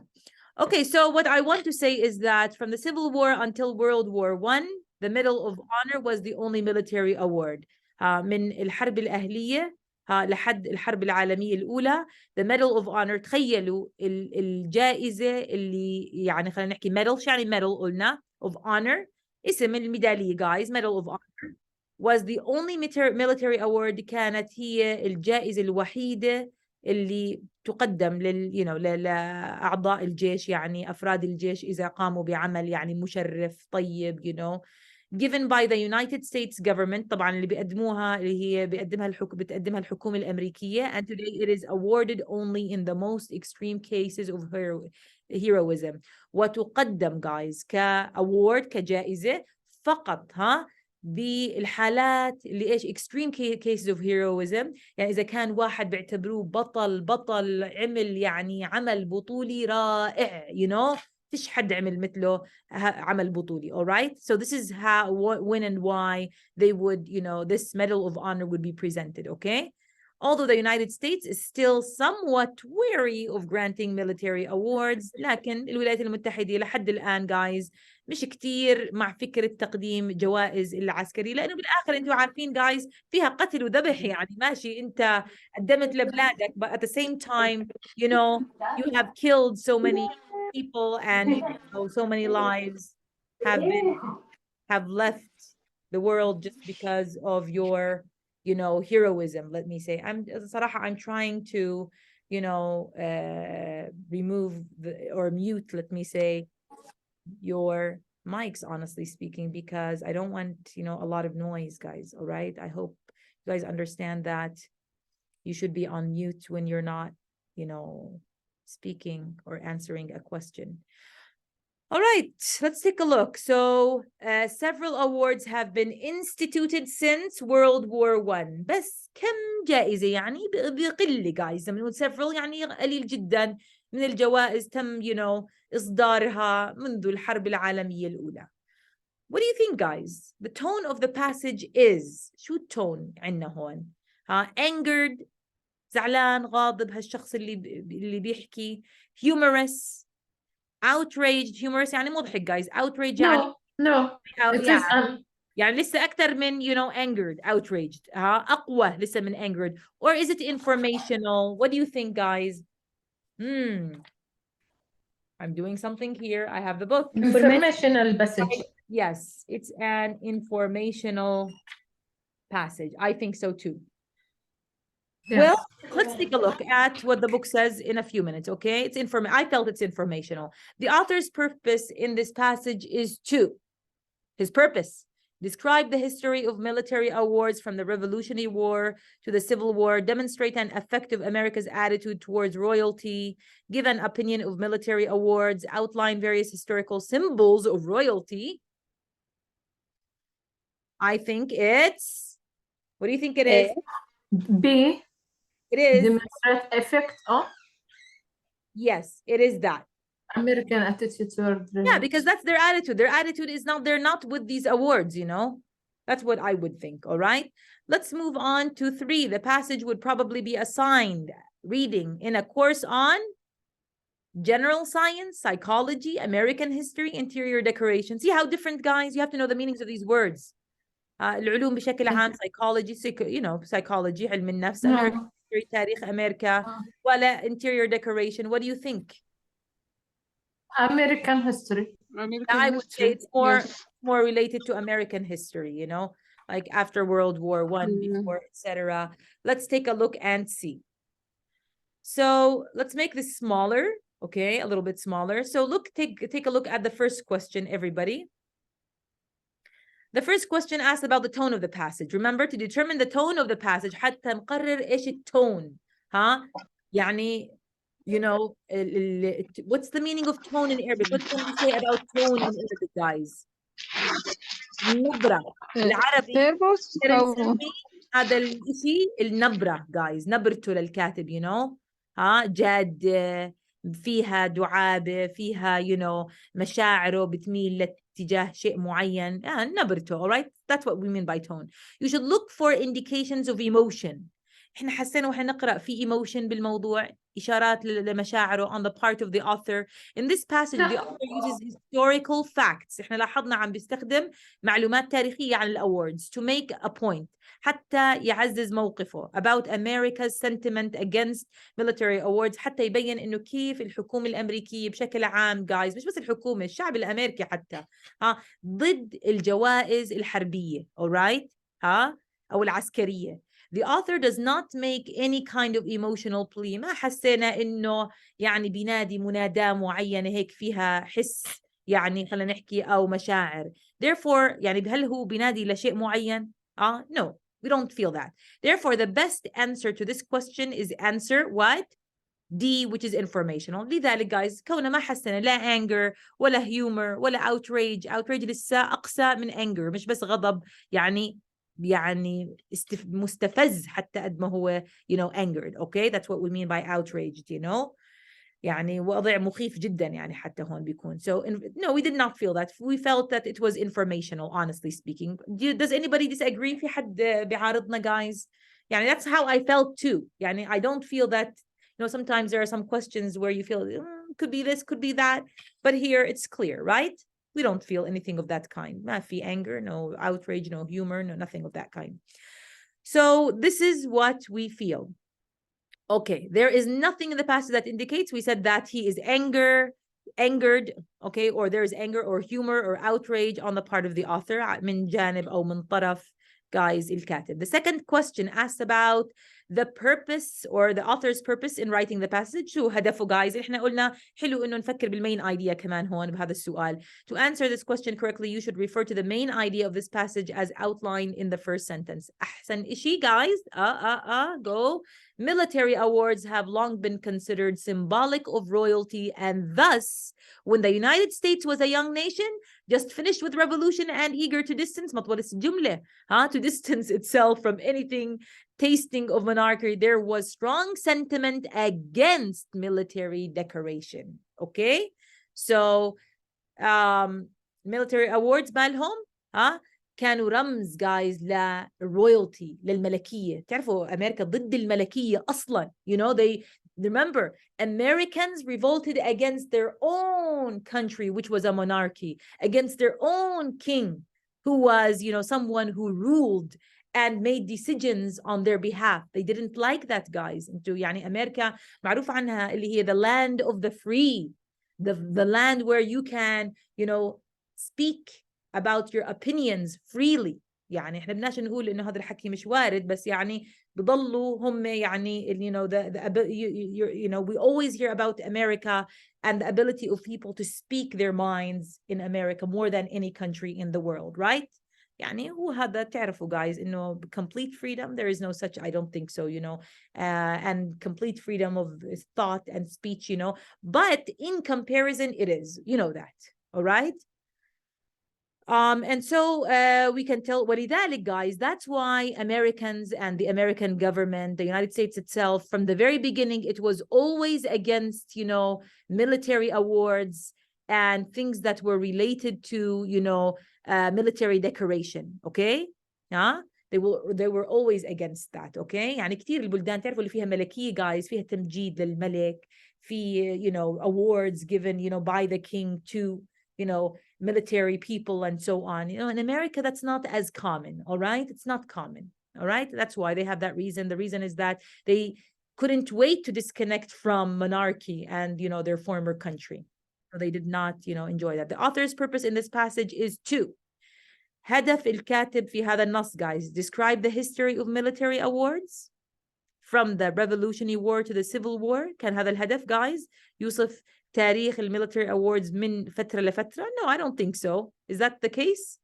Okay, so what I want to say is that from the Civil War until World War I, the Medal of Honor was the only military award. من الحرب الأهلية لحد الحرب العالمية الأولى the Medal of Honor. تخيلوا الجائزة اللي يعني خلينا نحكي medal، شو يعني medal قلنا of honor، اسم الميدالية guys. Medal of Honor was the only military award. كانت هي الجائزة الوحيدة اللي تقدم لأعضاء الجيش، يعني أفراد الجيش إذا قاموا بعمل يعني مشرف طيب given by the United States government. طبعا اللي بيقدموها اللي هي بتقدمها الحكومة الأمريكية. And today it is awarded only in the most extreme cases of heroism. وتقدم guys كأوورد كجائزة فقط بالحالات اللي ايش extreme cases of heroism. يعني اذا كان واحد بيعتبروه بطل عمل يعني عمل بطولي رائع فيش حد عمل مثله عمل بطولي. all right, so this is how, when and why they would this medal of honor would be presented. Okay, although the United States is still somewhat wary of granting military awards، لكن الولايات المتحدة لحد الآن guys مش كتير مع فكرة تقديم جوائز العسكري، لأنه بالآخر أنتوا عارفين guys فيها قتل وذبح. يعني ماشي أنت قدمت لبلادك but at the same time you have killed so many people and so many lives have left the world just because of your heroism. Let me say, I'm trying to remove or mute, let me say, your mics, honestly speaking, because I don't want a lot of noise, guys. All right, I hope you guys understand that you should be on mute when you're not speaking or answering a question. All right, let's take a look. So several awards have been instituted since World War I. بس كم جائزة؟ يعني بقل guys. لما نقول several يعني قليل جدا من الجوائز تم إصدارها منذ الحرب العالمية الأولى. What do you think guys? The tone of the passage is شو التون عندنا هون؟ angered، زعلان، غاضب، هالشخص اللي بيحكي. humorous، outraged. humorous يعني مضحك guys. outraged يعني يعني لسه أكثر من angered. outraged أقوى لسه من angered. or is it informational? What do you think guys? I'm doing something here. I have the book. Informational passage. Yes, it's an informational passage. I think so too. Yes. Well, let's take a look at what the book says in a few minutes, okay? It's I felt it's informational. The author's purpose in this passage is to, his purpose, describe the history of military awards from the Revolutionary War to the Civil War, demonstrate an effect of America's attitude towards royalty, give an opinion of military awards, outline various historical symbols of royalty. I think it's, what do you think it is? B. It is. Demonstrate effect of? Yes, it is that. American attitude toward yeah, because that's their attitude. Their attitude is not, they're not with these awards, That's what I would think, all right? Let's move on to 3. The passage would probably be assigned reading in a course on general science, psychology, American history, interior decoration. See how different, guys? You have to know the meanings of these words. العلوم بشكل عام, psychology, psychology, علم النفس, American history, تاريخ أمريكا, ولا interior decoration. What do you think? American history. I would say it's more related to American history, like after World War I, before, etc. Let's take a look and see. So let's make this smaller, okay, a little bit smaller. So take a look at the first question, everybody. The first question asked about the tone of the passage. Remember, to determine the tone of the passage حتى نقرر إيش التون. ها يعني you know what's the meaning of tone in Arabic? What can we say about tone in Arabic, guys? النبرة بالعربي purpose أو نسمي هذا الشيء النبرة guys، نبرته للكاتب you know جاد، فيها دعابة، فيها you know مشاعره بتميل لاتجاه شيء معين، نبرته. alright, that's what we mean by tone. You should look for indications of emotion. احنا حسينا واحنا نقرأ في emotion بالموضوع، إشارات لمشاعره on the part of the author. In this passage the author uses historical facts. احنا لاحظنا عم بيستخدم معلومات تاريخية عن الأوردز to make a point حتى يعزز موقفه about America's sentiment against military awards، حتى يبين إنه كيف الحكومة الأمريكية بشكل عام guys، مش بس الحكومة، الشعب الأمريكي حتى ضد الجوائز الحربية alright أو العسكرية. The author does not make any kind of emotional plea. ما حسينا إنه يعني بينادي مناداة معينة هيك فيها حس يعني خلينا نحكي أو مشاعر. Therefore يعني هل هو بينادي لشيء معين؟ No, we don't feel that. Therefore the best answer to this question is answer what? D, which is informational. لذلك guys كونه ما حسنا لا anger ولا humor ولا outrage لسه أقسى من anger، مش بس غضب يعني مستفز حتى قد ما هو you know angered. okay, that's what we mean by outraged you know يعني وضع مخيف جدا يعني حتى هون بيكون. So no, we did not feel that. We felt that it was informational, honestly speaking. Does anybody disagree؟ في حد بيعارضنا guys؟ يعني that's how I felt too. يعني I don't feel that you know sometimes there are some questions where you feel could be this, could be that, but here it's clear, right? We don't feel anything of that kind. ما في anger, no outrage, no humor, no nothing of that kind. So this is what we feel. Okay, there is nothing in the passage that indicates. We said that he is angered, okay, or there is anger or humor or outrage on the part of the author من جانب أو من طرف guys الكاتب. The second question asked about the purpose or the author's purpose in writing the passage. شو هدفه guys؟ إحنا قلنا حلو إنه نفكر بالmain idea كمان هون بهذا السؤال. To answer this question correctly, you should refer to the main idea of this passage as outlined in the first sentence. أحسن إشي guys. Go. Military awards have long been considered symbolic of royalty, and thus, when the United States was a young nation, just finished with revolution and eager to distance, to distance itself from anything tasting of monarchy, there was strong sentiment against military decoration. Okay, so military awards بالهم كانوا رمز guys للرويالتي للملكية. تعرفوا أمريكا ضد الملكية أصلا. You know, they remember Americans revolted against their own country, which was a monarchy, against their own king, who was, you know, someone who ruled and made decisions on their behalf. They didn't like that guys. انتو يعني أمريكا معروف عنها اللي هي the land of the free, the land where you can, you know, speak about your opinions freely. يعني احنا بدناش نقول انه هذا الحكي مش وارد، بس يعني بضلوا هم يعني you know you know we always hear about America and the ability of people to speak their minds in America more than any country in the world, right? يعني هو هذا تعرفوا guys إنه complete freedom, there is no such, I don't think so, you know, and complete freedom of thought and speech, you know, but in comparison it is, you know that, all right? And so we can tell ولذلك guys, that's why Americans and the American government, the United States itself, from the very beginning, it was always against, you know, military awards and things that were related to, you know, military decoration. Okay, they were always against that. Okay, يعني كتير البلدان تعرفوا اللي فيها ملكية guys فيها تمجيد للملك، في you know awards given, you know, by the king to, you know, military people and so on. You know, in America that's not as common. All right, it's not common. All right, that's why they have that reason. The reason is that they couldn't wait to disconnect from monarchy and, you know, their former country. So they did not, you know, enjoy that. The author's purpose in this passage is to هدف الكاتب في هذا النص guys, describe the history of military awards from the Revolutionary War to the Civil War. كان هذا الهدف guys. يوصف تاريخ military awards من فترة لفترة. No, I don't think so. Is that the case?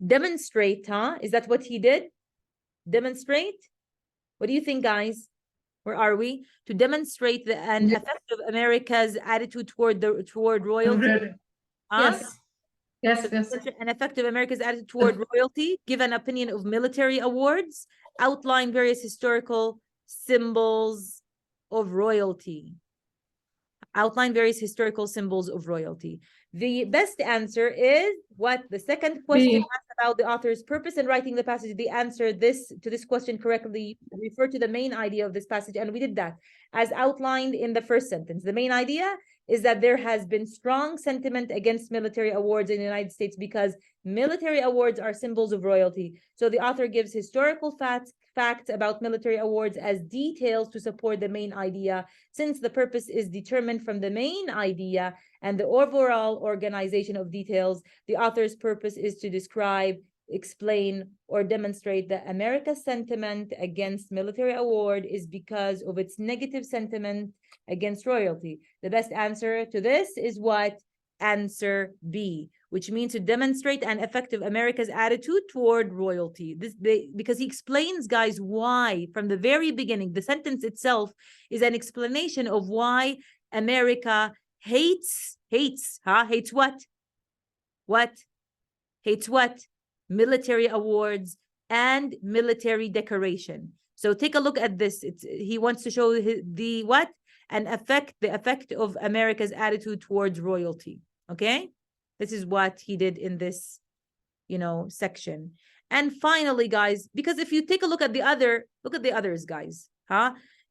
Demonstrate, huh? Is that what he did? Demonstrate? What do you think, guys? Where are we? To demonstrate the effect of America's attitude toward royalty. Huh? Yes. An effect of America's attitude toward royalty. Give an opinion of military awards. Outline various historical symbols of royalty. Outline various historical symbols of royalty. The best answer is what? The second question asked about the author's purpose in writing the passage. The answer to this question correctly refer to the main idea of this passage, and we did that as outlined in the first sentence. The main idea is that there has been strong sentiment against military awards in the United States because military awards are symbols of royalty. So the author gives historical facts about military awards as details to support the main idea, since the purpose is determined from the main idea and the overall organization of details. The author's purpose is to describe, explain, or demonstrate that America's sentiment against military award is because of its negative sentiment against royalty. The best answer to this is what? Answer B, which means to demonstrate an effect of America's attitude toward royalty. Because he explains, guys, why from the very beginning. The sentence itself is an explanation of why America hates what? Hates what? Military awards and military decoration. So take a look at this. He wants to show the what? The effect of America's attitude towards royalty. Okay, this is what he did in this, section. And finally, guys, because if you take a look at the others, guys,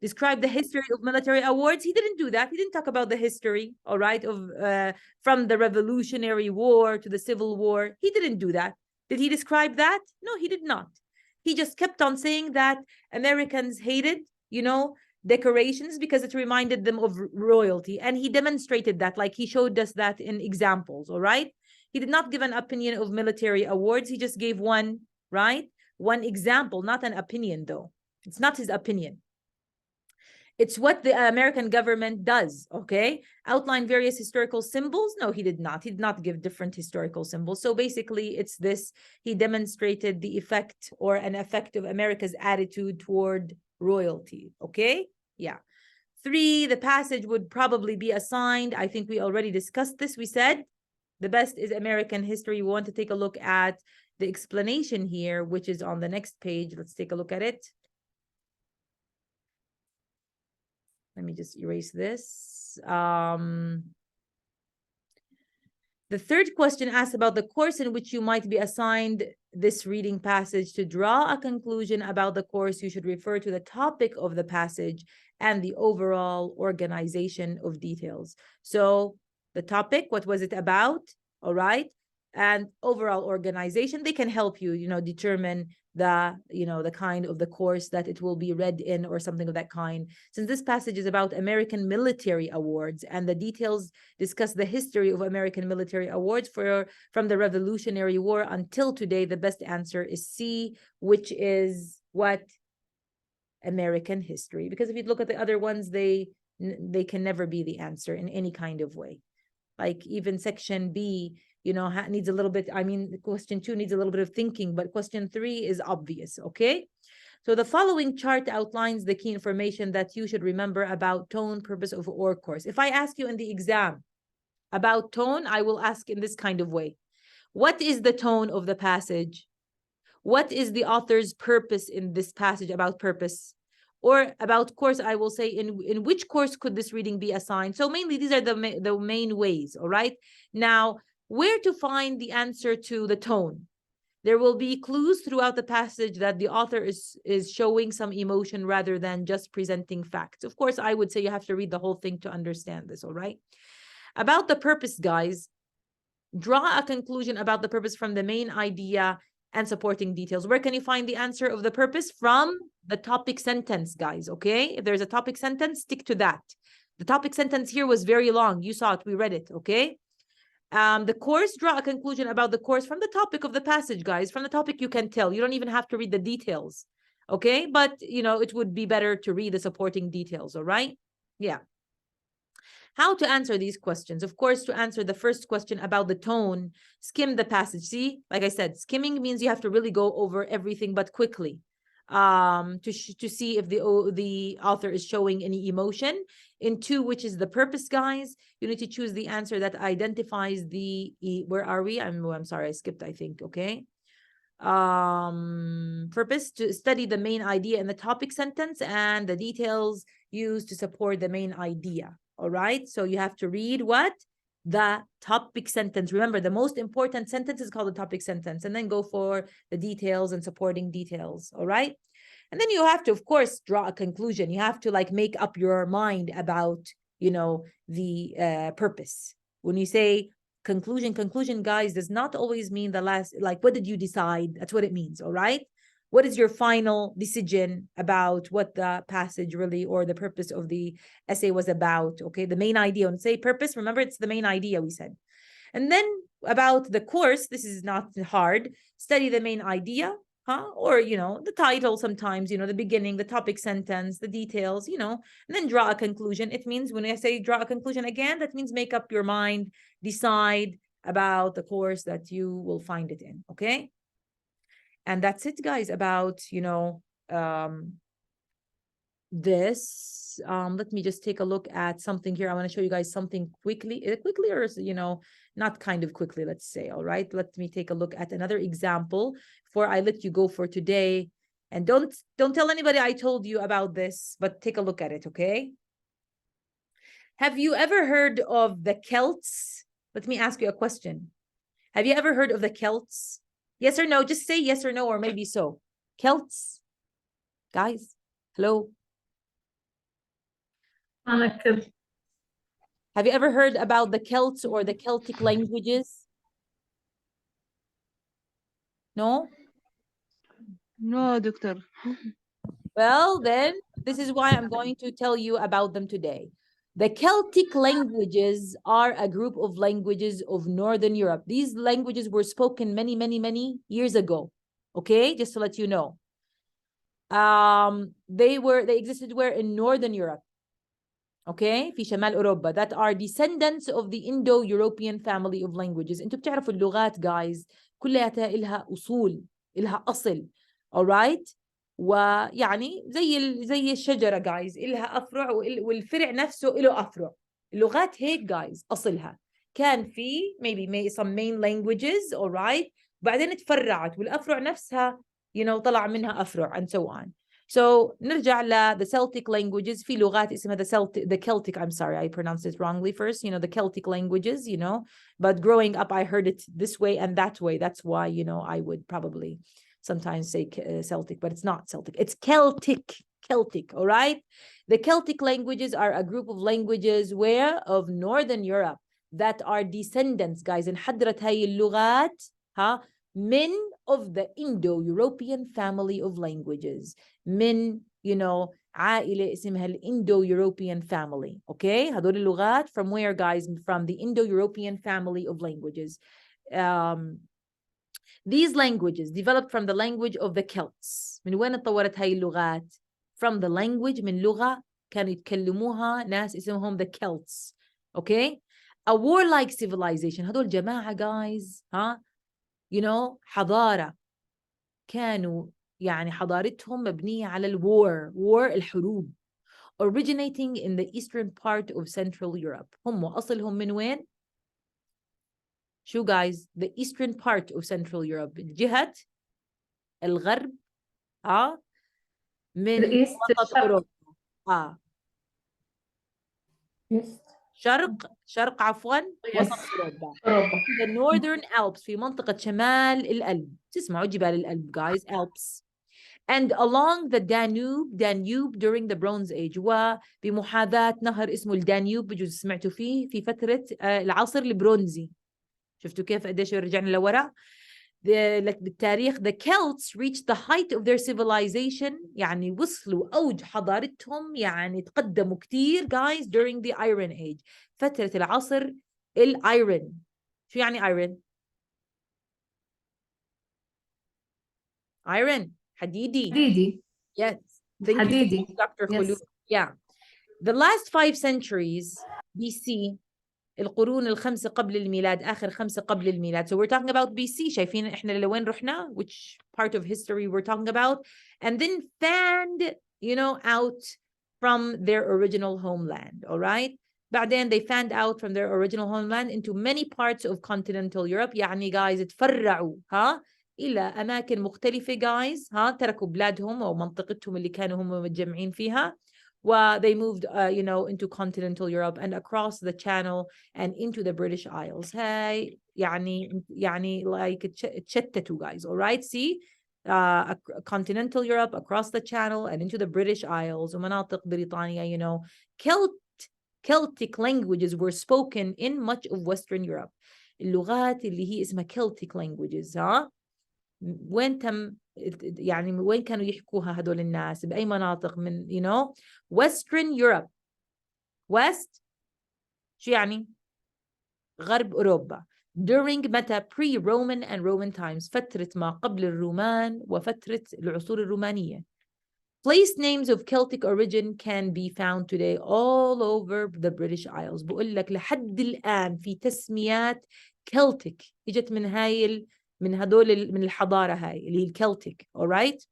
describe the history of military awards. He didn't do that. He didn't talk about the history, all right, of from the Revolutionary War to the Civil War. He didn't do that. Did he describe that? No, he did not. He just kept on saying that Americans hated, decorations because it reminded them of royalty. And he demonstrated that, like he showed us that in examples, all right? He did not give an opinion of military awards. He just gave one, right? One example, not an opinion though. It's not his opinion. It's what the American government does, okay? Outline various historical symbols. No, he did not. He did not give different historical symbols. So basically, it's this. He demonstrated the effect or an effect of America's attitude toward royalty, okay? Yeah. 3, the passage would probably be assigned. I think we already discussed this. We said the best is American history. We want to take a look at the explanation here, which is on the next page. Let's take a look at it. Let me just erase this. The third question asks about the course in which you might be assigned this reading passage. To draw a conclusion about the course, you should refer to the topic of the passage and the overall organization of details. So the topic, what was it about? All right. And overall organization, they can help you, determine the kind of the course that it will be read in or something of that kind. Since this passage is about American military awards and the details discuss the history of American military awards from the Revolutionary War until today, the best answer is C, which is what? American history. Because if you look at the other ones, they can never be the answer in any kind of way. Like even section B, needs a little bit, question 2 needs a little bit of thinking, but question 3 is obvious, okay? So the following chart outlines the key information that you should remember about tone, purpose of or course. If I ask you in the exam about tone, I will ask in this kind of way. What is the tone of the passage? What is the author's purpose in this passage about purpose? Or about course, I will say in which course could this reading be assigned? So mainly these are the main ways, all right? Now, where to find the answer to the tone? There will be clues throughout the passage that the author is showing some emotion rather than just presenting facts. Of course, I would say you have to read the whole thing to understand this, all right? About the purpose, guys, draw a conclusion about the purpose from the main idea and supporting details. Where can you find the answer of the purpose? From the topic sentence, guys, okay? If there's a topic sentence, stick to that. The topic sentence here was very long. You saw it, we read it, okay? The course, draw a conclusion about the course from the topic of the passage, guys. From the topic, you can tell. You don't even have to read the details, okay? But, it would be better to read the supporting details, all right? Yeah. How to answer these questions? Of course, to answer the first question about the tone, skim the passage. See, like I said, skimming means you have to really go over everything, but quickly, to see if the author is showing any emotion. In 2, which is the purpose, guys, you need to choose the answer that identifies the where are we? I'm sorry, I skipped, I think. Okay. Purpose, to study the main idea in the topic sentence and the details used to support the main idea. All right, so you have to read what? The topic sentence. Remember, the most important sentence is called the topic sentence, and then go for the details and supporting details. All right, and then you have to, of course, draw a conclusion. You have to like make up your mind about, you know, the purpose. When you say conclusion, guys, does not always mean the last, like, what did you decide? That's what it means. All right, what is your final decision about what the passage really, or the purpose of the essay was about? Okay, the main idea. When say purpose, remember, it's the main idea we said. And then about the course, this is not hard. Study the main idea, or, you know, the title sometimes, you know, the beginning, the topic sentence, the details, you know, and then draw a conclusion. It means, when I say draw a conclusion again, that means make up your mind, decide about the course that you will find it in. Okay. And that's it, guys, about, you know, this. Let me just take a look at something here. I want to show you guys something quickly, or, you know, not kind of quickly, let's say. All right, let me take a look at another example before I let you go for today. And don't tell anybody I told you about this, but take a look at it. Okay. Have you ever heard of the Celts? Let me ask you a question. Have you ever heard of the Celts? Yes or no? Just say yes or no, or maybe so. Celts, guys, hello. Have you ever heard about the Celts or the Celtic languages? No? No, doctor. Well, then this is why I'm going to tell you about them today. The Celtic languages are a group of languages of Northern Europe. These languages were spoken many years ago. Okay, just to let you know. They existed where? In Northern Europe. Okay, في شمال أوروبا, that are descendants of the Indo-European family of languages. انتوا بتعرفوا اللغات, guys, كلها إلها أصول, إلها أصل. alright, ويعني زي الشجرة, guys, إلها أفرع, والفرع نفسه إله أفرع. اللغات هيك, guys, أصلها كان في maybe some main languages, alright, بعدين تفرعت, والأفرع نفسها, you know, طلع منها أفرع, and so on. So نرجع ل the Celtic languages. في لغات اسمها the Celtic, I'm sorry, I pronounced it wrongly first, you know, the Celtic languages, you know, but growing up I heard it this way and that way. That's why, you know, I would probably sometimes say Celtic, but it's not Celtic, it's Celtic, all right? The Celtic languages are a group of languages where of Northern Europe that are descendants, guys, انحدرت هاي اللغات من of the Indo-European family of languages. من, you know, عائلة اسمها Indo-European family. Okay, هدول اللغات from where, guys? From the Indo-European family of languages. These languages developed from the language of the Celts. من وين اتطورت هاي اللغات? From the language, من لغة كانوا يتكلموها ناس اسمهم the Celts. Okay, a warlike civilization. هدول جماعة, guys, you know, حضارة كانوا يعني حضارتهم مبنية على war الحروب, originating in the eastern part of Central Europe. هم أصلهم من وين؟ شو, guys? The eastern part of Central Europe, جهة الغرب من وسط أوروبا. شرق عفوا, وسط أوروبا. The Northern Alps, في منطقة شمال الألب. تسمعوا جبال الألب, guys, Alps. And along the Danube during the Bronze Age, وبمحاذاة نهر اسمه الدانيوب, بجوز سمعتوا فيه في فترة العصر البرونزي. شفتوا كيف قديش رجعنا لورا؟ بالتاريخ, the Celts reached the height of their civilization, يعني وصلوا أوج حضارتهم, يعني تقدموا كتير, guys, during the Iron Age, فترة العصر الأيرن. شو يعني iron? Iron, حديدي. حديدي. Yes. Thank حديدي. you so much, Dr. Khulud. Yes. Yeah. The last 5 centuries BC القرون الخمسة قبل الميلاد آخر 5 قبل الميلاد. So we're talking about BC. شايفين إحنا لوين رحنا? Which part of history we're talking about? And then fanned, out from their original homeland. All right? بعدين they fanned out from their original homeland into many parts of continental Europe. يعني guys اتفرعوا إلى أماكن مختلفة guys. تركوا بلادهم أو منطقتهم اللي كانوا هم متجمعين فيها. They moved, into continental Europe and across the Channel and into the British Isles. Hey, يعني like اتشتتوا guys. All right, see, continental Europe, across the Channel and into the British Isles. ومناطق بريطانيا, Celtic languages were spoken in much of Western Europe. اللغات اللي هي اسمها Celtic languages. وين تم وين كانوا يحكوها هدول الناس بأي مناطق من Western Europe. West شو يعني غرب أوروبا. during متى pre-Roman and Roman times فترة ما قبل الرومان وفترة العصور الرومانية. Place names of Celtic origin can be found today all over the British Isles. بقول لك لحد الآن في تسميات Celtic إجت من هدول من الحضارة هاي اللي هي الكلتيك. alright.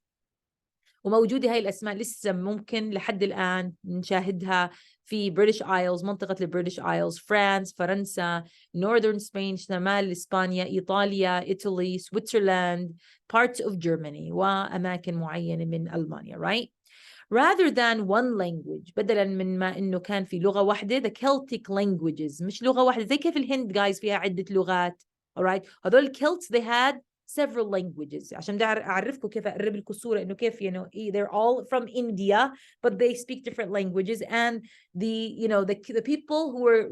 وموجودة هاي الأسماء لسه ممكن لحد الآن نشاهدها في بريتش آيلز، منطقة البريتش آيلز، فرانس، فرنسا، Northern Spain، شمال إسبانيا، إيطاليا، إيطالي، سويسرلاند، parts of Germany وأماكن معينة من ألمانيا. right. Rather than one language، بدلاً من ما إنه كان في لغة واحدة، the Celtic languages مش لغة واحدة زي كيف الهند guys فيها عدة لغات. alright. هذول Celts they had several languages. عشان بدي أعرفكم كيف أقرب لكم الصورة إنه كيف they're all from India but they speak different languages, and the people who were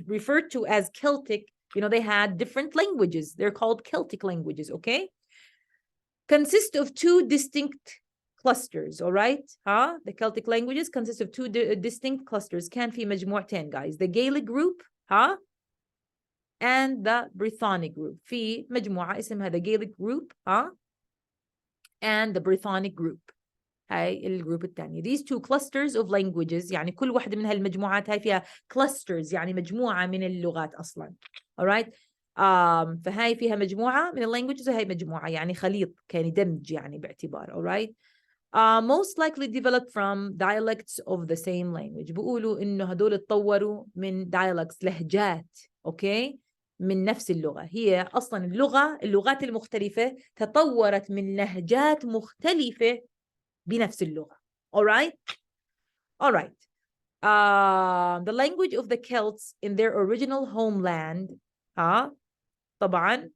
referred to as Celtic, they had different languages. They're called Celtic languages. Okay. Consist of 2 distinct clusters. all right. The Celtic languages consist of 2 distinct clusters. كان في مجموعتين guys, the Gaelic group and the Brythonic group. في مجموعة اسمها the Gaelic group and the Brythonic group. هاي الجروب الثانية. These 2 clusters of languages يعني كل واحدة من هالمجموعات هاي فيها clusters يعني مجموعة من اللغات أصلاً. alright. فهاي فيها مجموعة من languages وهاي مجموعة يعني خليط كان دمج يعني باعتبار. alright. Most likely developed from dialects of the same language. بيقولوا إنه هدول اتطوروا من dialects لهجات. okay. من نفس اللغة. هي أصلاً اللغات المختلفة تطورت من لهجات مختلفة بنفس اللغة. alright. alright. The language of the Celts in their original homeland طبعاً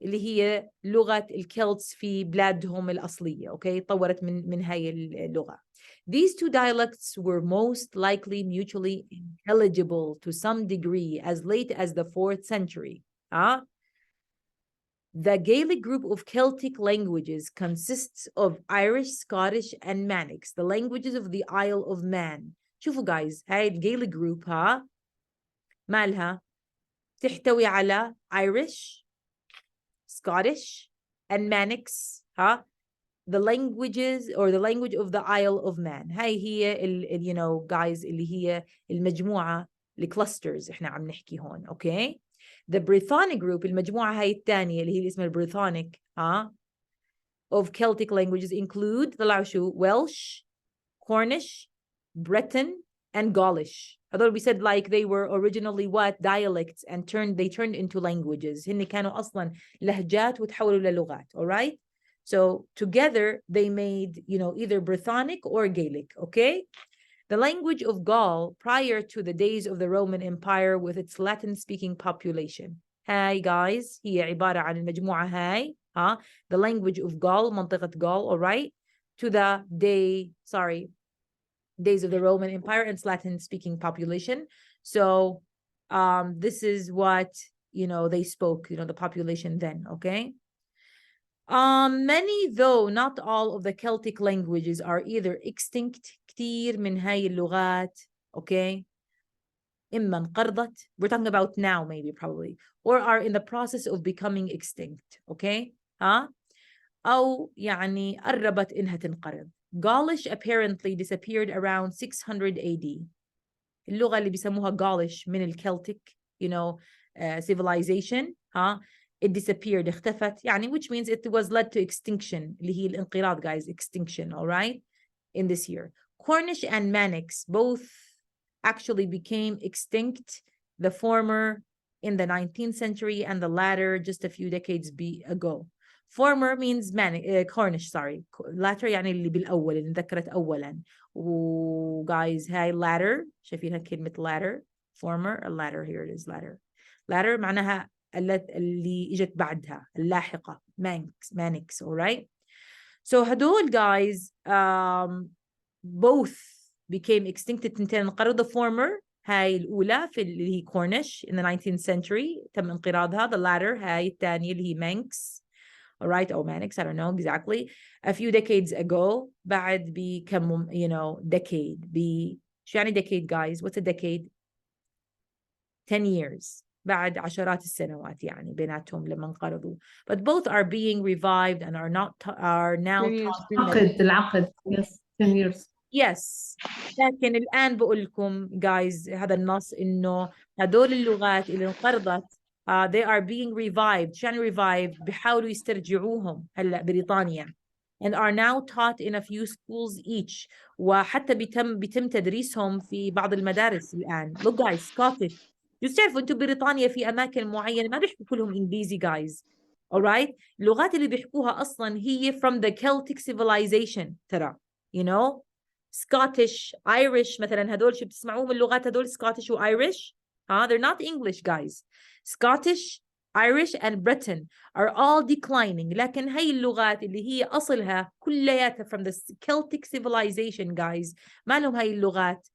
اللي هي لغة الكلتس في بلادهم الأصلية. okay. طورت من هاي اللغة. These 2 dialects were most likely mutually intelligible to some degree as late as the 4th century. The Gaelic group of Celtic languages consists of Irish, Scottish, and Manx, the languages of the Isle of Man. شوفوا guys, هاي الجيليك group مالها تحتوي على Irish, Scottish, and Manx. The languages or the language of the Isle of Man. هاي هي guys اللي هي المجموعة الكلاسترز احنا عم نحكي هون. okay. The Brythonic group المجموعة هاي الثانية اللي هي اسمها البريطانيك of Celtic languages include طلعوا شو Welsh, Cornish, Breton, and Gaulish. هذول we said like they were originally what dialects and they turned into languages. هن كانوا أصلاً لهجات وتحولوا للغات. alright. So together they made either Brythonic or Gaelic. okay. The language of Gaul prior to the days of the Roman Empire with its Latin-speaking population. Hi guys, هي عبارة عن المجموعة هاي the language of Gaul منطقة Gaul. alright. To the days of the Roman Empire and its Latin-speaking population. So this is what they spoke, the population then. okay. Many, though not all, of the Celtic languages are either extinct, كتير من هاي اللغات, okay, إما انقرضت, we're talking about now maybe probably, or are in the process of becoming extinct. okay. أو يعني قربت إنها تنقرض. Gaulish apparently disappeared around 600 AD. اللغة اللي بيسموها Gaulish من الكلتيك civilization it disappeared اختفت يعني which means it was led to extinction اللي هي الانقراض guys extinction all right in this year. Cornish and Manx both actually became extinct, the former in the 19th century and the latter just a few decades ago. Former means Cornish sorry, latter يعني اللي بالأول اللي ذكرت أولا. guys هاي latter شايفينها كلمة latter former a latter here it is latter معناها اللي اجت بعدها اللاحقة Manx all right. So هدول guys both became extinct التنتين انقرضوا. The former هاي الأولى في اللي هي Cornish in the 19th century تم انقراضها. The latter هاي الثانية اللي هي Manx all right or Manx I don't know exactly a few decades ago بعد بكم decade شو يعني decade guys what's a decade 10 years بعد عشرات السنوات يعني بيناتهم لما انقرضوا. But both are being revived and are now 10 years. العقد yes 10 years. Yes. لكن الآن بقول لكم guys هذا النص إنه هدول اللغات اللي انقرضت they are being revived. شو يعني revived؟ بيحاولوا يسترجعوهم هلا بريطانيا and are now taught in a few schools each. وحتى بيتم تدريسهم في بعض المدارس الآن. Look guys Scottish. just تعرفوا أنتم بريطانيا في أماكن معينة ما بيحكوا كلهم إنجليزي guys. alright. اللغات اللي بيحكوها أصلا هي from the Celtic civilization ترى Scottish, Irish مثلا هدول شو بتسمعوهم اللغات هدول Scottish و Irish they're not English guys. Scottish, Irish and Breton are all declining. لكن هاي اللغات اللي هي أصلها كلياتها from the Celtic civilization guys ما لهم هاي اللغات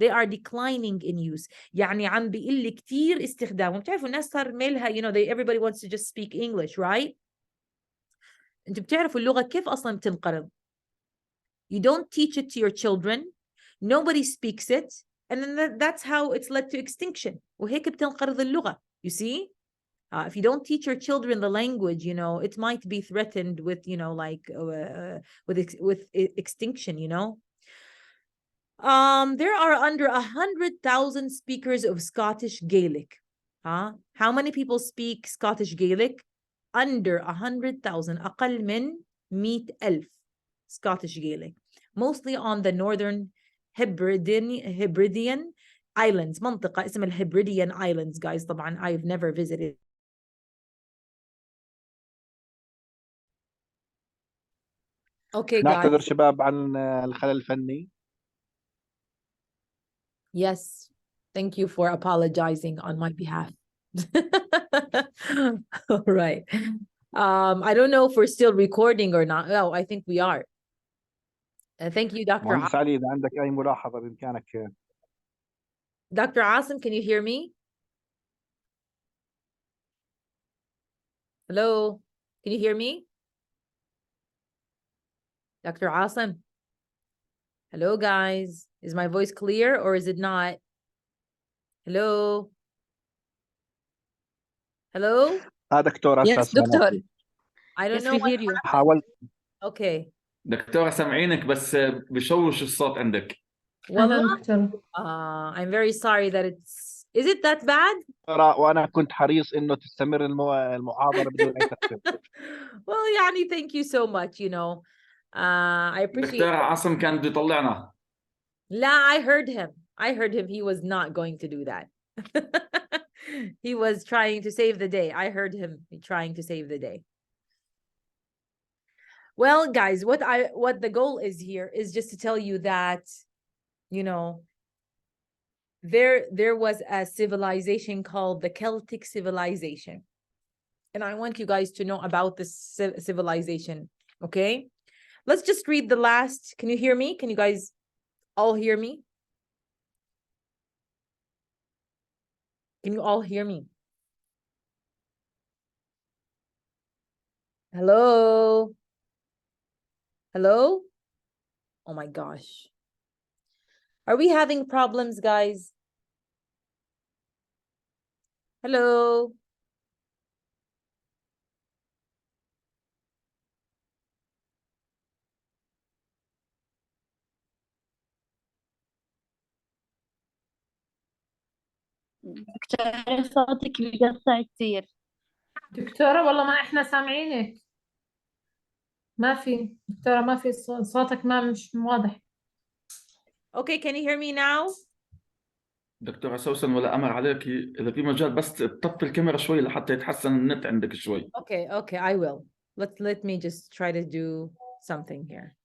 they are declining in use يعني عم بيقل كتير استخدامهم. بتعرفوا الناس صار ميلها everybody wants to just speak English right. انتوا بتعرفوا اللغة كيف أصلا بتنقرض. You don't teach it to your children. Nobody speaks it. And then that's how it's led to extinction. وهيك بتنقرض اللغة. You see? If you don't teach your children the language, it might be threatened with, with extinction, There are under 100,000 speakers of Scottish Gaelic. How many people speak Scottish Gaelic? Under 100,000. أقل من 100,000 Scottish Gaelic. Mostly on the northern Hebridean Islands. منطقة اسمها Hebridean Islands guys. طبعا I've never visited. Okay نعتذر guys. شباب عن الخلل الفني. Yes. Thank you for apologizing on my behalf. All right. I don't know if we're still recording or not. Oh, I think we are. Thank you, Dr. مهندس علي إذا عندك أي ملاحظة بإمكانك. Dr. Asim, can you hear me? Hello? Can you hear me? Dr. Asim? Hello, guys. Is my voice clear or is it not? Hello? Hello? دكتورة Yes دكتور. I don't Yes know we what hear you. حاولت. Okay. دكتورة سامعينك بس بشوش الصوت عندك. والله دكتور. I'm very sorry that is it that bad? وأنا كنت حريص إنه تستمر المحاضرة بدون أي تقصير. Well, يعني thank you so much, I appreciate دكتورة عاصم كان بده يطلعنا. لا, I heard him. He was not going to do that. He was trying to save the day. I heard him trying to save the day. Well, guys, what the goal is here is just to tell you that, there was a civilization called the Celtic civilization. And I want you guys to know about this civilization, okay? Let's just read the last. Can you hear me? Can you guys all hear me? Can you all hear me? Hello? Hello? Oh my gosh. Are we having problems, guys? Hello? دكتورة صوتك بيقطع كتير. دكتورة والله ما احنا سامعينك. ما في دكتورة، ما في صوتك ما مش واضح. Okay, can you hear me now? دكتورة سوسن ولا أمر عليك، إذا في مجال بس تطفي الكاميرا شوي لحتى يتحسن النت عندك شوي. Okay, I will. Let me just try to do something here.